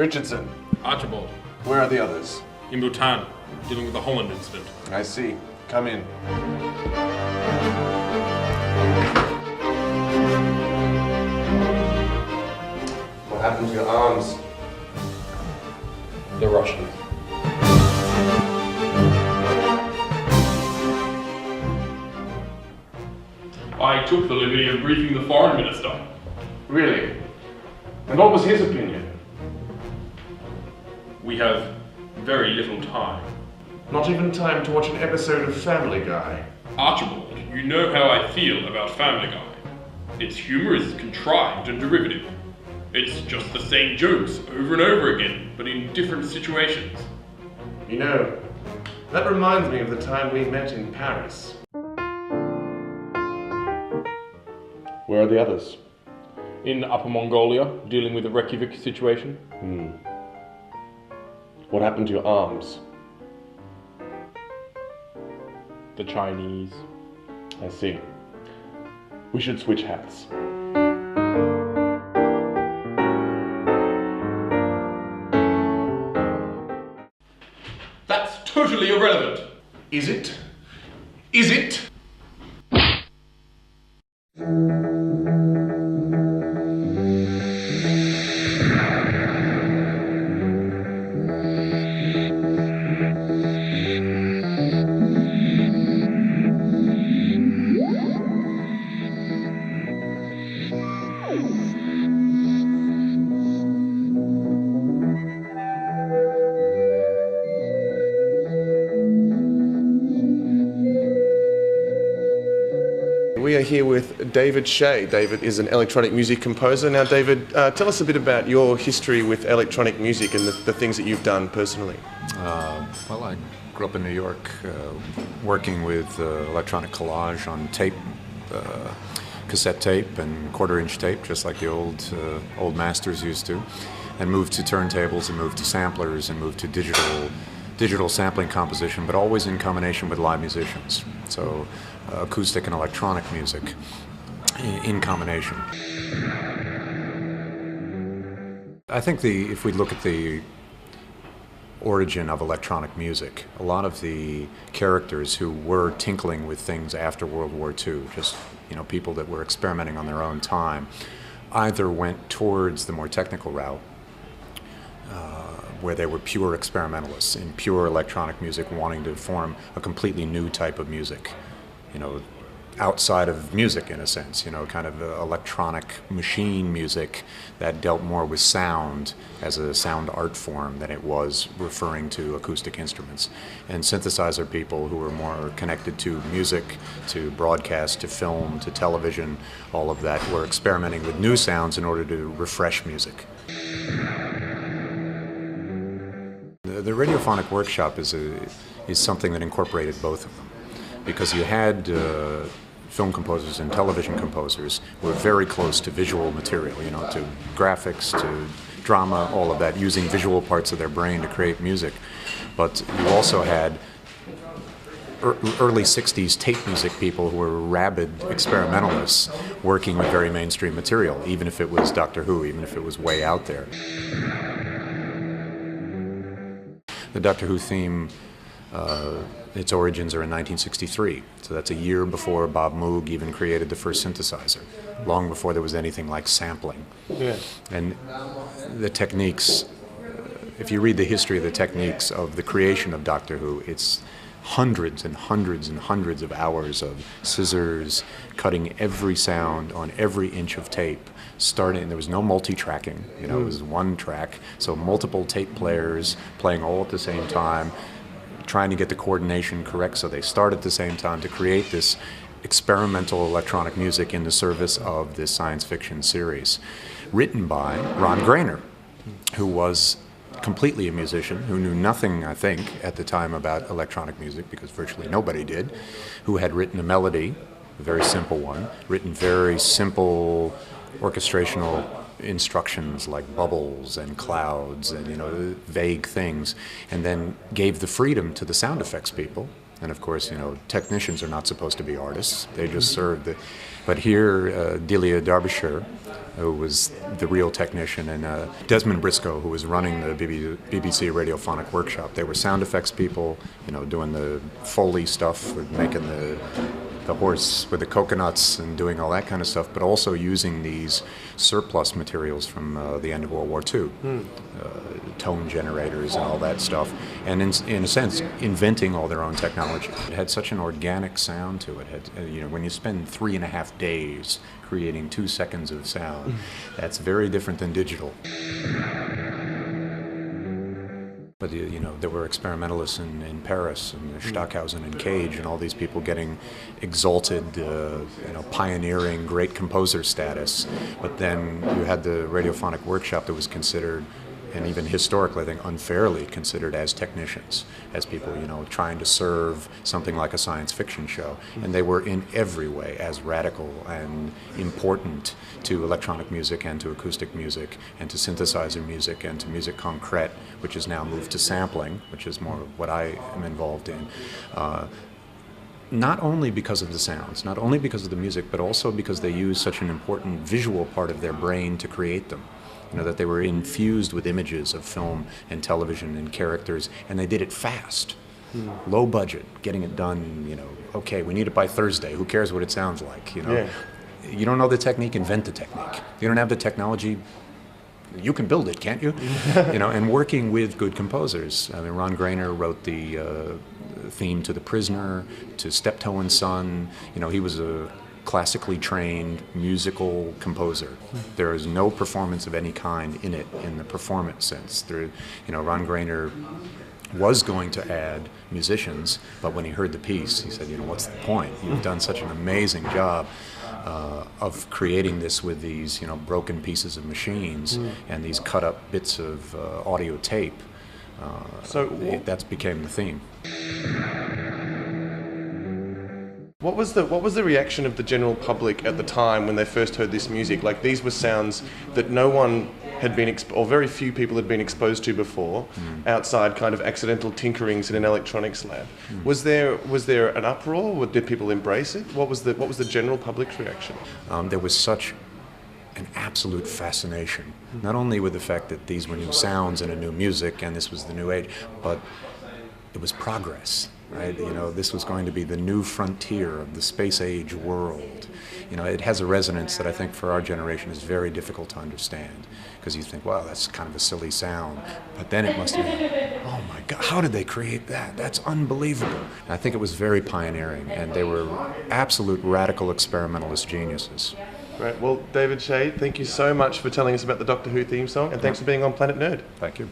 Richardson. Archibald. Where are the others? In Bhutan, dealing with the Holland incident. I see. Come in. What happened to your arms? The Russians. I took the liberty of briefing the foreign minister. Really? And what was his opinion? We have very little time. Not even time to watch an episode of Family Guy. Archibald, you know how I feel about Family Guy. Its humor is contrived and derivative. It's just the same jokes over and over again, but in different situations. You know, that reminds me of the time we met in Paris. Where are the others? In Upper Mongolia, dealing with the Reykjavik situation. What happened to your arms? The Chinese. I see. We should switch hats. That's totally irrelevant. Is it? Is it? We are here with David Shea. David is an electronic music composer. Now, David, tell us a bit about your history with electronic music and the things that you've done personally. Well, I grew up in New York working with electronic collage on tape, cassette tape and quarter-inch tape, just like the old masters used to, and moved to turntables and moved to samplers and moved to digital sampling composition, but always in combination with live musicians. So acoustic and electronic music in combination. I think if we look at the origin of electronic music, a lot of the characters who were tinkling with things after World War II, just people that were experimenting on their own time, either went towards the more technical route, where they were pure experimentalists in pure electronic music, wanting to form a completely new type of music, outside of music in a sense, kind of electronic machine music that dealt more with sound as a sound art form than it was referring to acoustic instruments. And synthesizer people who were more connected to music, to broadcast, to film, to television, all of that, were experimenting with new sounds in order to refresh music. The radiophonic workshop is something that incorporated both of them, because you had film composers and television composers who were very close to visual material, to graphics, to drama, all of that, using visual parts of their brain to create music. But you also had early 60s tape music people who were rabid experimentalists working with very mainstream material, even if it was Doctor Who, even if it was way out there. The Doctor Who theme, its origins are in 1963, so that's a year before Bob Moog even created the first synthesizer, long before there was anything like sampling. Yeah. And the techniques, if you read the history of the techniques of the creation of Doctor Who, it's hundreds and hundreds and hundreds of hours of scissors, cutting every sound on every inch of tape. There was no multi-tracking, it was one track, so multiple tape players playing all at the same time, trying to get the coordination correct so they start at the same time to create this experimental electronic music in the service of this science fiction series. Written by Ron Grainer, who was completely a musician, who knew nothing, I think, at the time about electronic music, because virtually nobody did, who had written a melody, a very simple one, written very simple orchestrational instructions like bubbles and clouds and vague things, and then gave the freedom to the sound effects people And of course, technicians are not supposed to be artists. They just serve the. But here, Delia Derbyshire, who was the real technician, and Desmond Briscoe, who was running the BBC Radiophonic Workshop. They were sound effects people, doing the Foley stuff, making the horse with the coconuts and doing all that kind of stuff, but also using these surplus materials from the end of World War II, tone generators and all that stuff, and in a sense, inventing all their own technology. It had such an organic sound to it. When you spend 3.5 days creating 2 seconds of sound, that's very different than digital. But there were experimentalists in Paris and Stockhausen and Cage and all these people getting exalted, pioneering great composer status. But then you had the Radiophonic Workshop that was considered, and even historically, I think, unfairly considered as technicians, as people, trying to serve something like a science fiction show. And they were in every way as radical and important to electronic music and to acoustic music and to synthesizer music and to music concrete, which has now moved to sampling, which is more what I am involved in. Not only because of the sounds, not only because of the music, but also because they use such an important visual part of their brain to create them. That they were infused with images of film and television and characters, and they did it fast. Low budget, getting it done, okay, we need it by Thursday, who cares what it sounds like, Yeah. You don't know the technique, invent the technique. You don't have the technology, you can build it, can't you? And working with good composers. I mean, Ron Grainer wrote the theme to The Prisoner, to Steptoe and Son. He was a classically trained musical composer. There is no performance of any kind in it, in the performance sense. Ron Grainer was going to add musicians, but when he heard the piece, he said, what's the point? You've done such an amazing job of creating this with these, broken pieces of machines and these cut up bits of audio tape. That became the theme. What was the reaction of the general public at the time when they first heard this music? Like, these were sounds that no one had been, or very few people had been exposed to before, outside kind of accidental tinkerings in an electronics lab. Was there an uproar? Did people embrace it? What was the general public's reaction? There was such an absolute fascination, not only with the fact that these were new sounds and a new music, and this was the new age, but it was progress. Right? This was going to be the new frontier of the space age world. It has a resonance that I think for our generation is very difficult to understand, because you think, wow, that's kind of a silly sound. But then it must have been, oh my God, how did they create that? That's unbelievable. And I think it was very pioneering, and they were absolute radical experimentalist geniuses. Right. Well, David Shea, thank you so much for telling us about the Doctor Who theme song, and thanks for being on Planet Nerd. Thank you.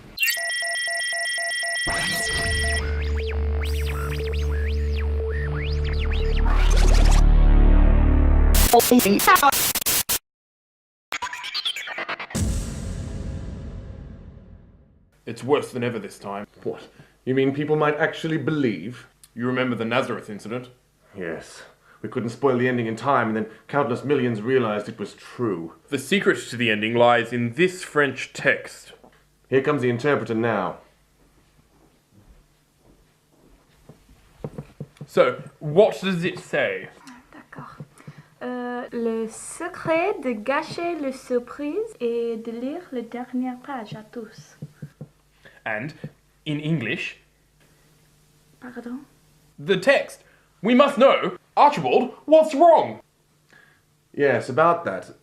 It's worse than ever this time. What? You mean people might actually believe? You remember the Nazareth incident? Yes. We couldn't spoil the ending in time, and then countless millions realized it was true. The secret to the ending lies in this French text. Here comes the interpreter now. So, what does it say? D'accord. Le secret de gâcher la surprise est de lire la dernière page à tous. And, in English, Pardon? the text. We must know. Archibald, what's wrong? Yes, about that.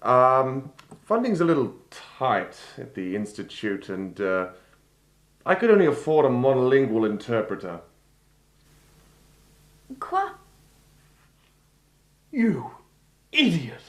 Funding's a little tight at the Institute, and I could only afford a monolingual interpreter. Quoi? You idiot.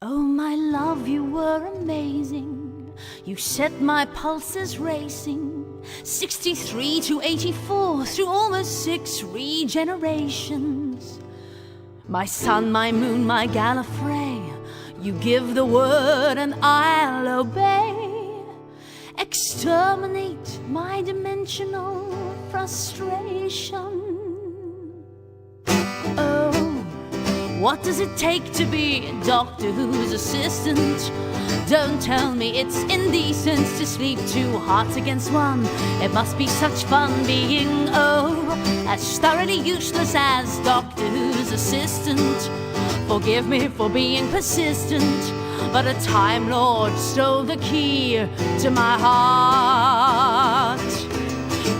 Oh, my love, you were amazing. You set my pulses racing. 63 to 84 through almost 6 regenerations. My sun, my moon, my Gallifrey. You give the word and I'll obey. exterminate my dimensional frustration. Oh, what does it take to be Doctor Who's assistant? Don't tell me it's indecent to sleep two hearts against one. It must be such fun being, as thoroughly useless as Doctor Who's assistant. Forgive me for being persistent, but a Time Lord stole the key to my heart.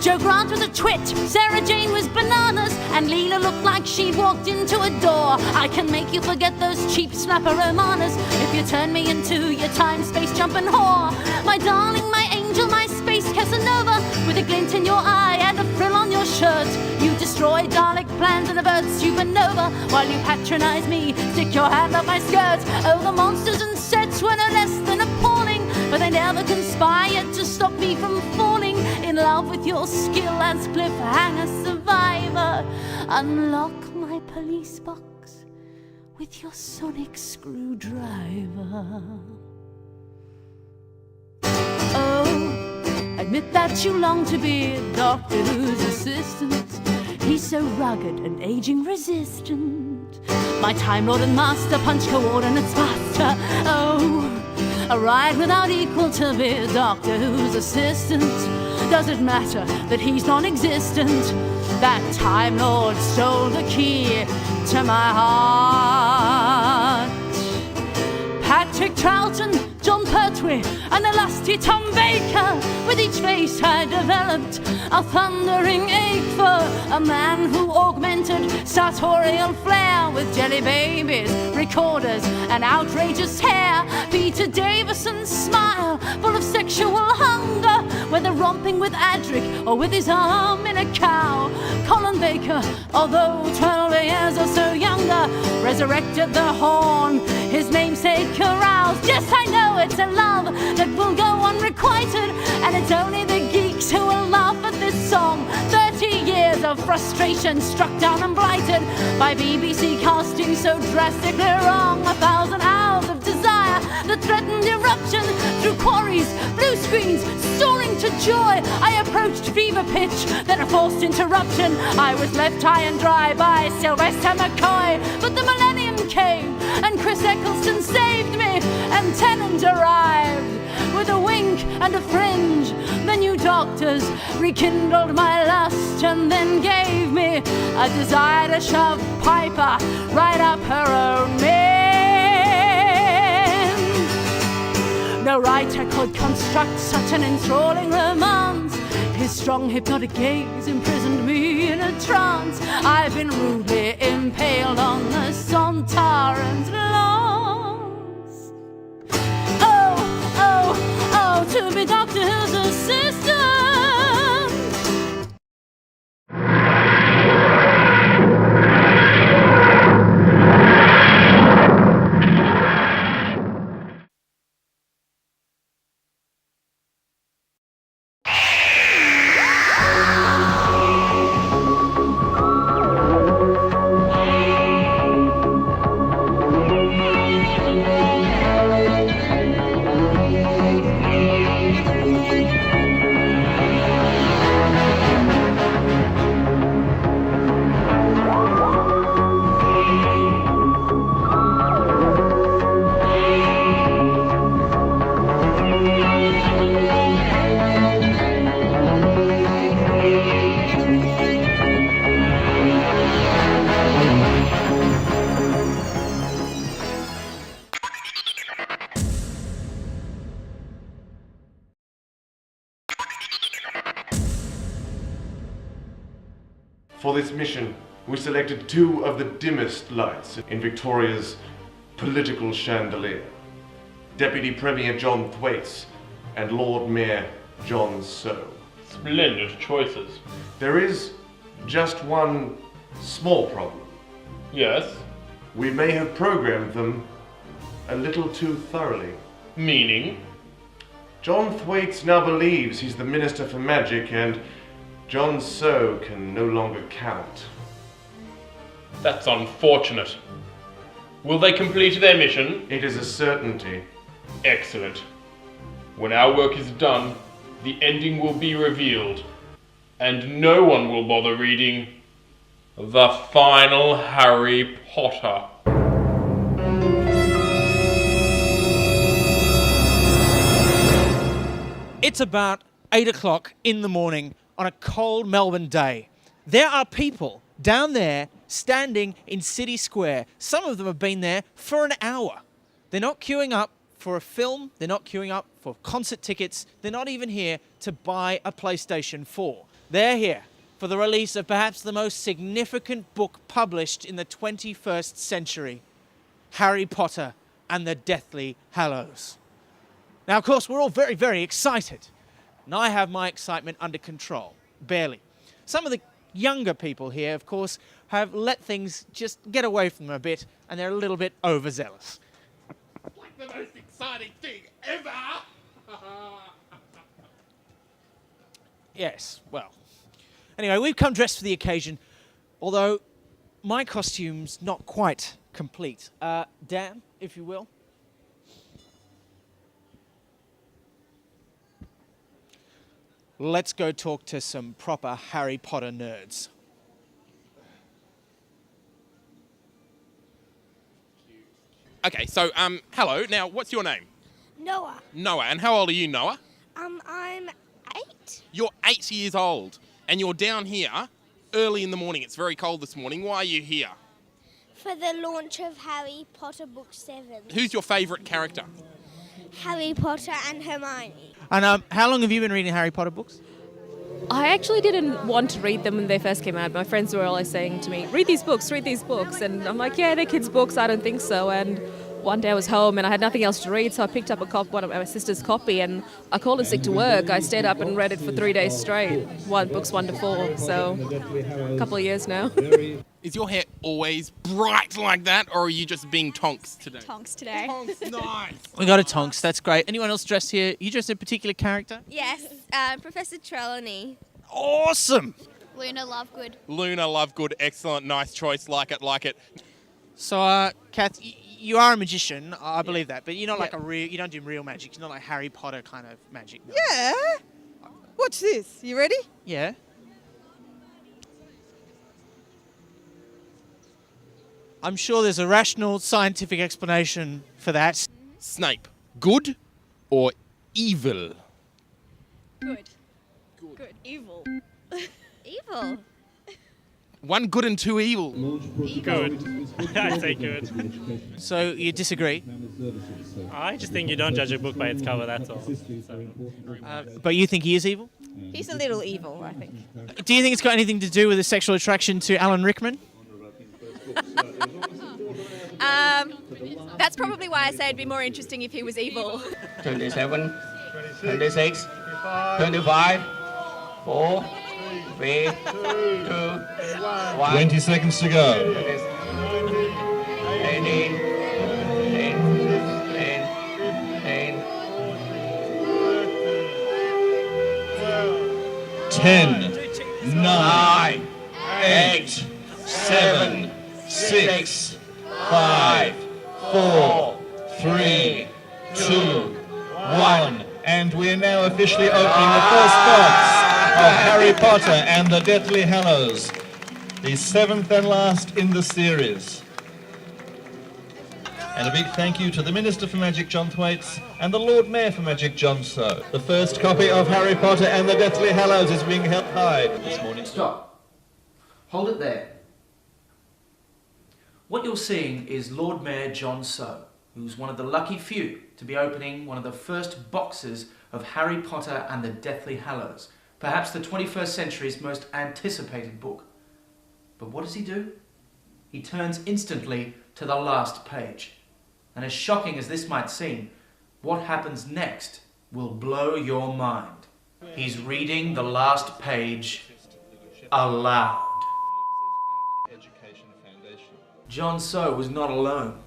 Joe Grant was a twit, Sarah Jane was bananas, and Leela looked like she'd walked into a door. I can make you forget those cheap snapper romanas if you turn me into your time-space jumping whore. My darling, my angel, my space Casanova, with a glint in your eye and a frill on your shirt. You destroy Dalek plans and avert supernova, while you patronize me, stick your hand up my skirt. Oh, the monsters and sets were no less than appalling, but they never conspired to stop me from falling in love with your skill as cliffhanger survivor. Unlock my police box with your sonic screwdriver. Oh, admit that you long to be Doctor Who's assistant. He's so rugged and aging resistant. My Time Lord and Master punch coordinates faster. Oh, a ride without equal to be Doctor Who's assistant. Does it matter that he's non-existent? That Time Lord stole the key to my heart. Patrick Troughton, John Pertwee, and the lusty Tom Baker. With each face I developed a thundering ache for a man who augmented sartorial flair with jelly babies, recorders, and outrageous hair. Peter Davison's smile, full of sexual hunger, whether romping with Adric or with his arm in a cow. Colin Baker, although 12 years or so younger, resurrected the horn, his namesake aroused. Yes, I know it's a love that will go unrequited, and it's only the geeks who will laugh at this song. 30 years of frustration struck down and blighted by BBC casting so drastically wrong. 1,000 hours of desire that threatened eruption through quarries, blue screens, soaring to joy. I approached fever pitch, then a forced interruption. I was left high and dry by Sylvester McCoy. But the millennium came, and Chris Eccleston saved me, and Tennant arrived with a wink and a fringe. The new doctors rekindled my lust and then gave me a desire to shove Piper right up her own min. No writer could construct such an enthralling romance. His strong hypnotic gaze imprisoned me in a trance. I've been rudely impaled on the Sontaran's lawns. Oh, oh, oh, to be Doctor Who's assistant. For this mission, we selected two of the dimmest lights in Victoria's political chandelier. Deputy Premier John Thwaites and Lord Mayor John Sow. Splendid choices. There is just one small problem. Yes? We may have programmed them a little too thoroughly. Meaning? John Thwaites now believes he's the Minister for Magic, and John Sow can no longer count. That's unfortunate. Will they complete their mission? It is a certainty. Excellent. When our work is done, the ending will be revealed, and no one will bother reading the final Harry Potter. It's about 8 o'clock in the morning on a cold Melbourne day. There are people down there standing in City Square. Some of them have been there for an hour. They're not queuing up for a film. They're not queuing up for concert tickets. They're not even here to buy a PlayStation 4. They're here for the release of perhaps the most significant book published in the 21st century, Harry Potter and the Deathly Hallows. Now, of course, we're all very, very excited. And I have my excitement under control, barely. Some of the younger people here, of course, have let things just get away from them a bit, and they're a little bit overzealous. Like the most exciting thing ever! Yes, well. Anyway, we've come dressed for the occasion, although my costume's not quite complete. Dan, if you will. Let's go talk to some proper Harry Potter nerds. Okay, so, hello. Now, what's your name? Noah. Noah. And how old are you, Noah? I'm 8. You're 8 years old, and you're down here early in the morning. It's very cold this morning. Why are you here? For the launch of Harry Potter Book 7. Who's your favourite character? Harry Potter and Hermione. And how long have you been reading Harry Potter books? I actually didn't want to read them when they first came out. My friends were always saying to me, read these books. And I'm like, yeah, they're kids' books. I don't think so. And one day I was home and I had nothing else to read, so I picked up one of my sister's copy and I called in sick to work. I stayed up and read it for 3 days straight. Books 1 to 4, so a couple of years now. Is your hair always bright like that, or are you just being tonks today? Tonks today. Tonks, nice. We got a Tonks, that's great. Anyone else dressed here? You dressed in a particular character? Yes, Professor Trelawney. Awesome! Luna Lovegood. Luna Lovegood, excellent, nice choice, like it. So, Kath, you are a magician, I believe that, but you're not like you don't do real magic. You're not like Harry Potter kind of magic. No. Yeah. Watch this. You ready? Yeah. I'm sure there's a rational, scientific explanation for that. Snape, good or evil? Good. Evil. Evil. 1 good and 2 evil. Good. I'd say good. So you disagree? I just think you don't judge a book by its cover, that's all. So. But you think he is evil? He's a little evil, I think. Do you think it's got anything to do with his sexual attraction to Alan Rickman? That's probably why I say it'd be more interesting if he was evil. 27, 26, 25, 4, 3, 2, 1. 20 seconds to go. 18, 10, 9, 8, 7, 6, 5, 4, 3, 2, 1. And we're now officially opening the first box of Harry Potter and the Deathly Hallows, the 7th and last in the series. And a big thank you to the Minister for Magic, John Thwaites, and the Lord Mayor for Magic, John So. The first copy of Harry Potter and the Deathly Hallows is being held high this morning. Stop. Hold it there. What you're seeing is Lord Mayor John So, who's one of the lucky few to be opening one of the first boxes of Harry Potter and the Deathly Hallows, perhaps the 21st century's most anticipated book. But what does he do? He turns instantly to the last page. And as shocking as this might seem, what happens next will blow your mind. He's reading the last page aloud. John So was not alone.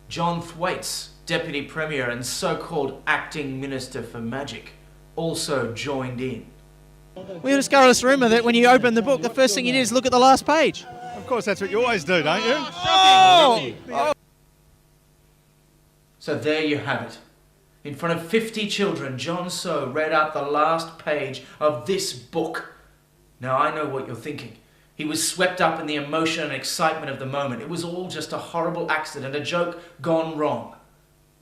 John Thwaites, Deputy Premier and so-called Acting Minister for Magic, also joined in. We had a scurrilous rumour that when you open the book, the first thing you do is look at the last page. Of course, that's what you always do, don't you? Oh! So there you have it. In front of 50 children, John So read out the last page of this book. Now I know what you're thinking. He was swept up in the emotion and excitement of the moment. It was all just a horrible accident, a joke gone wrong.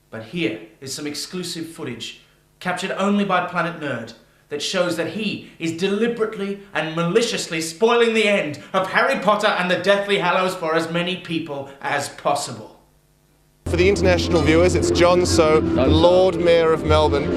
But here is some exclusive footage, captured only by Planet Nerd, that shows that he is deliberately and maliciously spoiling the end of Harry Potter and the Deathly Hallows for as many people as possible. For the international viewers, it's John So, Lord Mayor of Melbourne.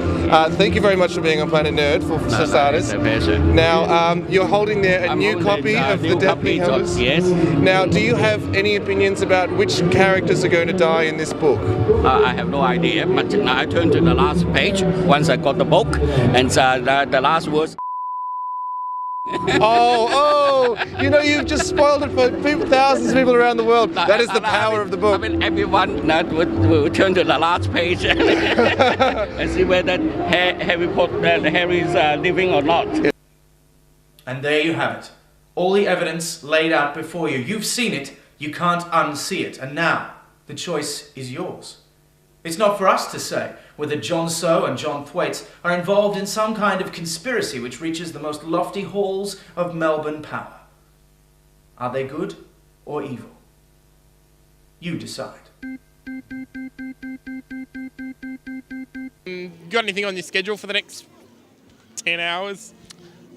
Thank you very much for being on Planet Nerd, for starters. It's a pleasure. Now, you're holding there a new copy of the Deathly Hallows. Yes. Now, do you have any opinions about which characters are going to die in this book? I have no idea, but now I turn to the last page once I got the book, and the last words. You know, you've just spoiled it for people, thousands of people around the world. That is the power of the book. I mean, everyone will turn to the last page and see whether Harry is living or not. And there you have it. All the evidence laid out before you. You've seen it, you can't unsee it. And now, the choice is yours. It's not for us to say whether John So and John Thwaites are involved in some kind of conspiracy which reaches the most lofty halls of Melbourne power. Are they good or evil? You decide. Got anything on your schedule for the next 10 hours?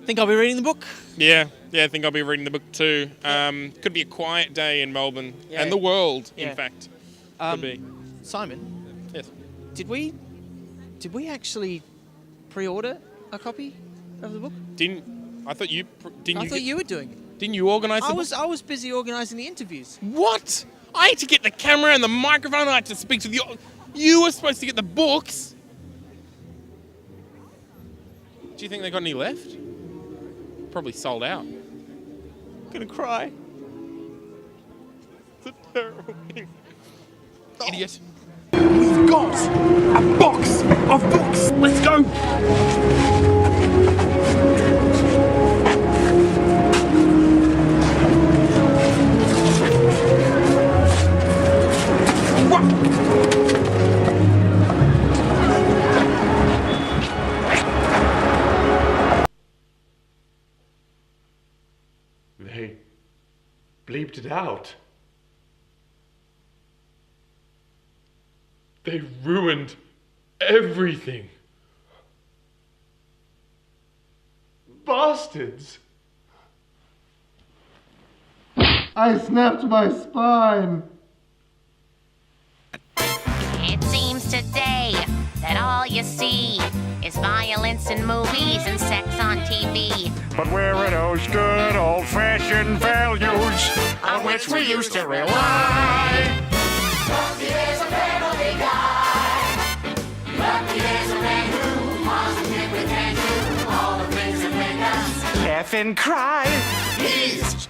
Think I'll be reading the book? Yeah, I think I'll be reading the book too. Could be a quiet day in Melbourne and the world, in fact. Could be. Simon? Yes. Did we actually pre-order a copy of the book? I thought you were doing it. Didn't you organise the book? I was busy organising the interviews. What? I had to get the camera and the microphone. I had to speak to the. You were supposed to get the books. Do you think they got any left? Probably sold out. I'm gonna cry. It's a terrible thing. Idiot. We've got a box of books. Let's go. They bleeped it out. They ruined everything. Bastards! I snapped my spine. It seems today that all you see is violence in movies and sex on TV. But where are those good old-fashioned values on which we used to rely? Lucky there's a family guy. Lucky there's a man who positively can do all the things that make us laugh and cry. He's